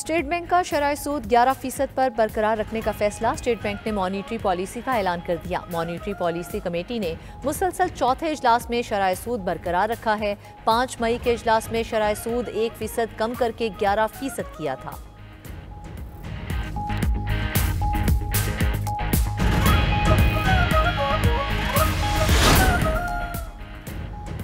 State bank का शरह सूद 11% पर बरकरार रखने का फैसला। स्टेट बैंक ने मॉनिटरी पॉलिसी का ऐलान कर दिया। मॉनिटरी पॉलिसी कमेटी ने मुसलसल चौथे इजलास में शरह सूद बरकरार रखा है। 5 मई के इजलास में शरह सूद 1% कम करके 11% किया था।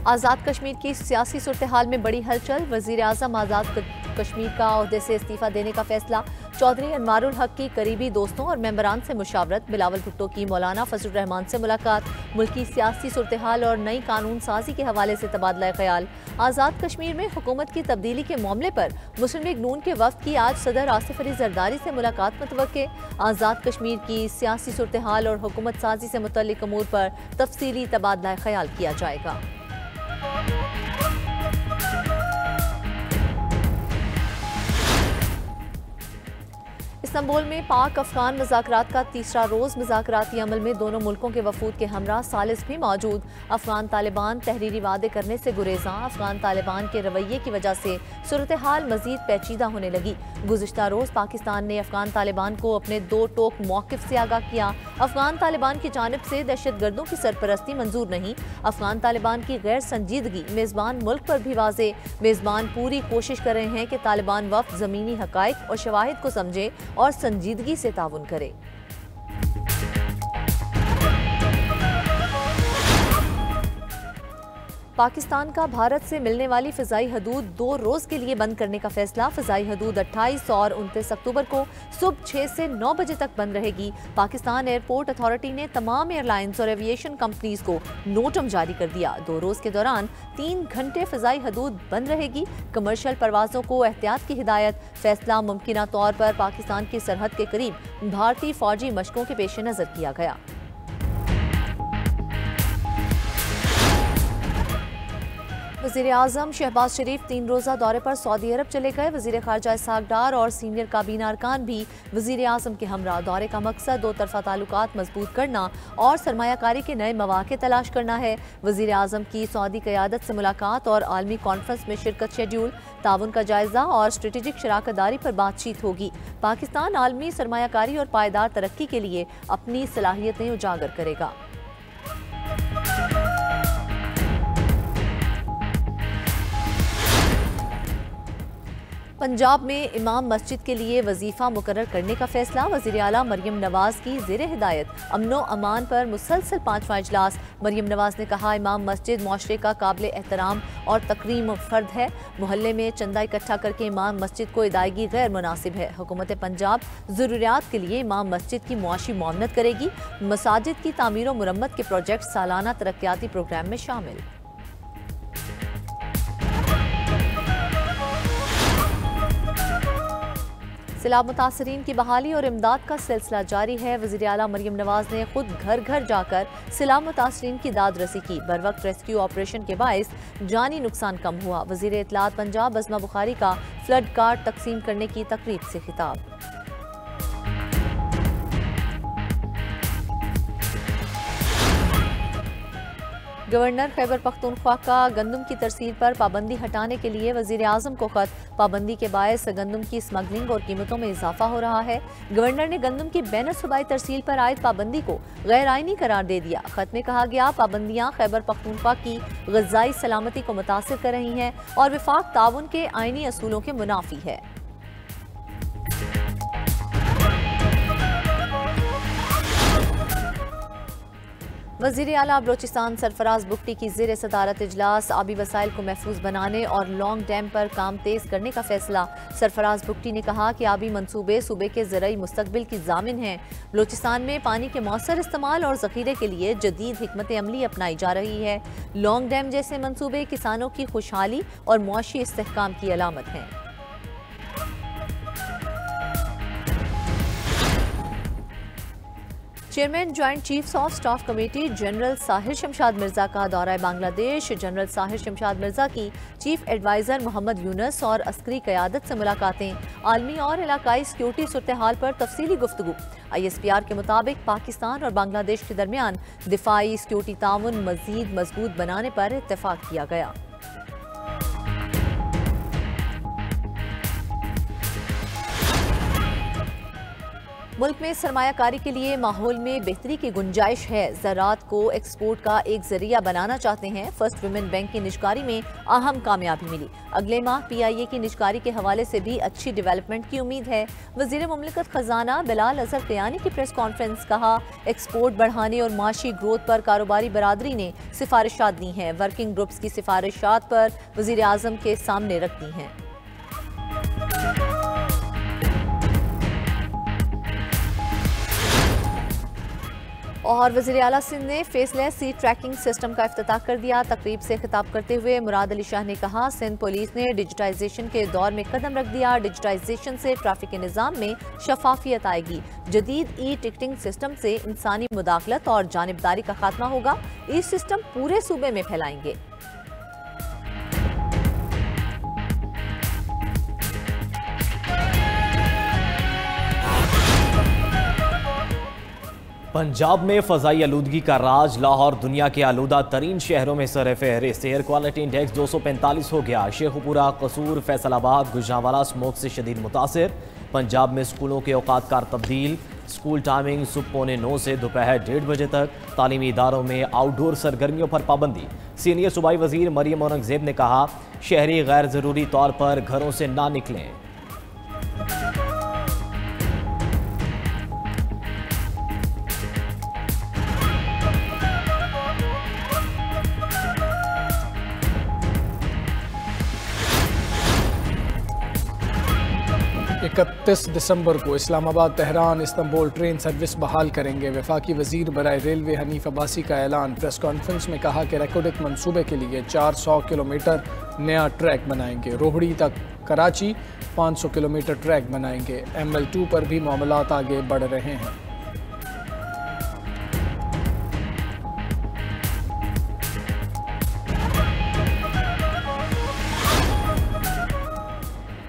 आज़ाद कश्मीर की सियासी सूरत हाल में बड़ी हलचल। वज़ीर आज़म आज़ाद कश्मीर का ओहदे से इस्तीफा देने का फैसला। चौधरी अनवारुल हक की करीबी दोस्तों और मेंबरान से मुशावरत। बिलावल भुट्टो की मौलाना फजलुर रहमान से मुलाकात। मुल्की सियासी सूरत हाल और नई कानून साजी के हवाले से तबादला ख्याल। आज़ाद कश्मीर में हुकूमत की तब्दीली के मामले पर मुस्लिम लीग नून के वफ्द की आज सदर आसिफ अली जरदारी से मुलाकात मुतवक्के। आज़ाद कश्मीर की सियासी सूरत हाल और हुकूमत साजी से मुतल्लिक अमूर पर तफसीली तबादला ख्याल किया जाएगा। इस्तांबुल में पाक अफगान मुज़ाकरात का तीसरा रोज़। मुज़ाकराती अमल में दोनों मुल्कों के वफूद के हमरा सालिस भी मौजूद। अफगान तालिबान तहरीरी वादे करने से गुरेज़ां। अफगान तालिबान के रवैये की वजह से सूरत हाल मजीद पेचीदा होने लगी। गुज़िश्ता रोज़ पाकिस्तान ने अफगान तालिबान को अपने 2 टोक मौक़िफ़ से आगाह किया। अफगान तालिबान की जानिब से दहशत गर्दों की सरपरस्ती मंजूर नहीं। अफगान तालिबान की गैर संजीदगी मेज़बान मुल्क पर भी वाज़े। मेज़बान पूरी कोशिश कर रहे हैं कि तालिबान वफ़द ज़मीनी हक़ाइक़ और शवाहिद को समझे और संजीदगी से ताउन करे। पाकिस्तान का भारत से मिलने वाली फ़िज़ाई हदूद 2 रोज़ के लिए बंद करने का फैसला। फ़िज़ाई हदूद 28 और 29 अक्टूबर को सुबह 6 से 9 बजे तक बंद रहेगी। पाकिस्तान एयरपोर्ट अथॉरिटी ने तमाम एयरलाइंस और एविएशन कंपनीज को नोटम जारी कर दिया। 2 रोज़ के दौरान 3 घंटे फ़िज़ाई हदूद बंद रहेगी। कमर्शियल परवाज़ों को एहतियात की हिदायत। फैसला मुमकिना तौर पर पाकिस्तान की सरहद के करीब भारतीय फ़ौजी मशकों के पेश नज़र किया गया। वज़ीर आज़म शहबाज शरीफ 3 रोज़ा दौरे पर सऊदी अरब चले गए। वज़ीर ख़ारजा इसहाक़ डार और सीनियर काबीना अरकान भी वज़ीर आज़म के हमरा। दौरे का मकसद 2 तरफ़ा ताल्लुकात मजबूत करना और सरमायाकारी के नए मौक़े तलाश करना है। वज़ीर आज़म की सऊदी क़यादत से मुलाकात और आलमी कॉन्फ्रेंस में शिरकत शेड्यूल। ताउन का जायज़ा और स्ट्रेटेजिक शराकतदारी पर बातचीत होगी। पाकिस्तान आलमी सरमायाकारी और पायदार तरक्की के लिए अपनी सलाहियतें उजागर करेगा। पंजाब में इमाम मस्जिद के लिए वजीफा मुकर्रर करने का फैसला। वज़ीर आला मरियम नवाज की ज़ेरे हिदायत अमनो अमान पर मुसलसल 5वां इजलास। मरियम नवाज ने कहा, इमाम मस्जिद मुआशरे का काबिल एहतराम और तकरीम फ़र्द है। मोहल्ले में चंदा इकट्ठा करके इमाम मस्जिद को अदायगी गैर मुनासिब है। हुकूमत पंजाब ज़रूरियात के लिए इमाम मस्जिद की मुआशी मुआवनत करेगी। मसाजिद की तामीर और मुरम्मत के प्रोजेक्ट सालाना तरक्याती प्रोग्राम में शामिल। सैलाब मुतासरीन की बहाली और इमदाद का सिलसिला जारी है। वज़ीर आला मरियम नवाज ने खुद घर घर जाकर सैलाब मुतासरीन की दाद रसी की। बर वक्त रेस्क्यू ऑपरेशन के बायस जानी नुकसान कम हुआ। वज़ीर इत्तलात पंजाब बज़मा बुखारी का फ्लड कार्ड तकसीम करने की तकरीब से खिताब। गवर्नर खैबर पख्तूनख्वा का गंदम की तरसील पर पाबंदी हटाने के लिए वज़ीर आज़म को खत। पाबंदी के बायस गंदम की स्मगलिंग और कीमतों में इजाफा हो रहा है। गवर्नर ने गंदम की बैन सूबाई तरसील पर आयद पाबंदी को गैर आइनी करार दे दिया। खत में कहा गया, पाबंदियाँ खैबर पख्तूनख्वा की ग़िज़ाई सलामती को मुतासिर कर रही हैं और विफाक ताउन के आइनी असूलों के मुनाफी है। वज़ीर आला बलोचिस्तान सरफराज बुगटी की ज़ेर सदारत इजलास। आबी वसाइल को महफूज बनाने और लॉन्ग डैम पर काम तेज़ करने का फैसला। सरफराज बुगटी ने कहा कि आबी मनसूबे सूबे के ज़रई मुस्तकबिल की ज़ामिन हैं। बलोचिस्तान में पानी के मौसर इस्तेमाल और ज़ख़ीरे के लिए जदीद हिकमत अमली अपनाई जा रही है। लॉन्ग डैम जैसे मनसूबे किसानों की खुशहाली और मुआशी इस्तेहकाम की अलामत हैं। Chairman joint chiefs of staff committee general Sahir Shamshad Mirza का दौरा बांग्लादेश। जनरल साहिर शमशाद मिर्जा की चीफ एडवाइज़र मोहम्मद यूनुस और अस्करी क़यादत से मुलाकातें। आलमी और इलाकाई सिक्योरिटी सूरत हाल पर तफसीली गुफ्तगू। ISPR के मुताबिक पाकिस्तान और बांग्लादेश के दरमियान दिफाई सिक्योरिटी ताउन मज़ीद मजबूत बनाने पर इत्तेफाक किया गया। मुल्क में सरमायाकारी के लिए माहौल में बेहतरी की गुंजाइश है। ज़राअत को एक्सपोर्ट का एक जरिया बनाना चाहते हैं। फर्स्ट वुमेन बैंक की निजकारी में अहम कामयाबी मिली। अगले माह PIA की निजकारी के हवाले से भी अच्छी डेवलपमेंट की उम्मीद है। वज़ीर मुमलिकत खजाना बिलाल अजहर कयानी की प्रेस कॉन्फ्रेंस, कहा एक्सपोर्ट बढ़ाने और माशी ग्रोथ पर कारोबारी बरादरी ने सिफारिशात दी हैं। वर्किंग ग्रुप्स की सिफारिशात पर वज़ीर आज़म के सामने रख दी हैं। और वज़ीर आला सिंध ने फेसलेस सीट ट्रैकिंग सिस्टम का इफ्तिताह कर दिया। तकरीब से खिताब करते हुए मुराद अली शाह ने कहा, सिंध पुलिस ने डिजिटाइजेशन के दौर में कदम रख दिया। डिजिटाइजेशन से ट्रैफिक के निज़ाम में शफाफियत आएगी। जदीद टिकटिंग सिस्टम से इंसानी मुदाखलत और जानिबदारी का खात्मा होगा। सिस्टम पूरे सूबे में फैलाएंगे। पंजाब में फ़ज़ाई आलूदगी का राज। लाहौर दुनिया के आलूदा तरीन शहरों में सर फहरिस्त। एयर क्वालिटी इंडेक्स 245 हो गया। शेखुपुरा, कसूर, फैसलाबाद, गुजरांवाला स्मोक से शदीद मुतासिर। पंजाब में स्कूलों के औकात कार तब्दील। स्कूल टाइमिंग सुबह 9:45 से दोपहर 1:30 बजे तक। तालीमी इदारों में आउटडोर सरगर्मियों पर पाबंदी। सीनियर सूबाई वजीर मरियम औरंगजेब ने कहा, शहरी गैर ज़रूरी तौर पर घरों से ना निकलें। इकतीस दिसंबर को Islamabad, Tehran, Istanbul train service बहाल करेंगे। वफाकी वजीर बराए रेलवे हनीफ अब्बासी का ऐलान। प्रेस कॉन्फ्रेंस में कहा कि रेकोडिक मनसूबे के लिए 400 किलोमीटर नया ट्रैक बनाएंगे। रोहड़ी तक कराची 500 किलोमीटर ट्रैक बनाएंगे। ML2 पर भी मामलात आगे बढ़ रहे हैं।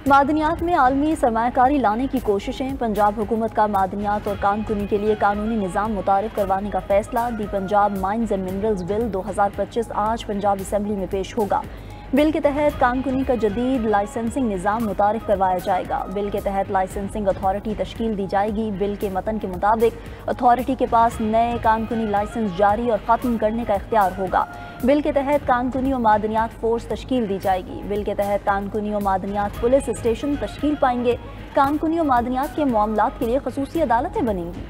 मादनियात में आलमी सरमायाकारी लाने की कोशिशें। पंजाब हुकूमत का मादनियात और कानकुनी के लिए कानूनी निज़ाम मुतारिफ करवाने का फैसला। The Punjab mines and minerals bill 2025 आज पंजाब असम्बली में पेश होगा। बिल के तहत कानकुनी का जदीद लाइसेंसिंग निज़ाम मुतारिफ करवाया जाएगा। बिल के तहत लाइसेंसिंग अथॉरिटी तश्कील दी जाएगी। बिल के मतन के मुताबिक अथॉरिटी के पास नए कानकुनी लाइसेंस जारी और ख़त्म करने का इख्तियार होगा। बिल के तहत कानकुनी और मादनियात फोर्स तश्कील दी जाएगी। बिल के तहत कानकुनी और मादनियात पुलिस स्टेशन तश्कील पाएंगे। कानकुनी और मादनियात के मामलात के लिए खसूसी अदालतें बनेंगी।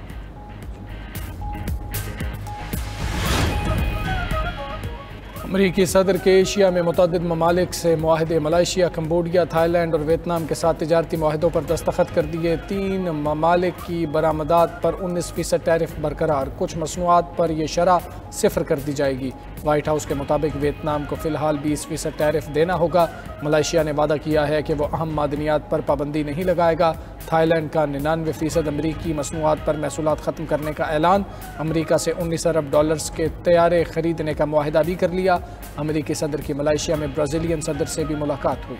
अमरीकी सदर के एशिया में मुतअद्दिद ममालिक से मुआहदे। मलेशिया, कंबोडिया, थाईलैंड और वियतनाम के साथ तिजारती मुआहदों पर दस्तखत कर दिए। 3 ममालिक की बरामदात पर 19% टैरिफ बरकरार। कुछ मसनूआत पर यह शरह 0 कर दी जाएगी। वाइट हाउस के मुताबिक वियतनाम को फ़िलहाल 20% टैरिफ देना होगा। मलेशिया ने वादा किया है कि वो अहम मादनियात पर पाबंदी नहीं लगाएगा। थाईलैंड का 99% अमरीकी मसनूआत पर महसूलात ख़त्म करने का ऐलान। अमरीका से $19 अरब के तैयारे ख़रीदने का मुआहदा भी कर लिया। अमरीकी सदर की मलेशिया में ब्राज़ीलियन सदर से भी मुलाकात हुई।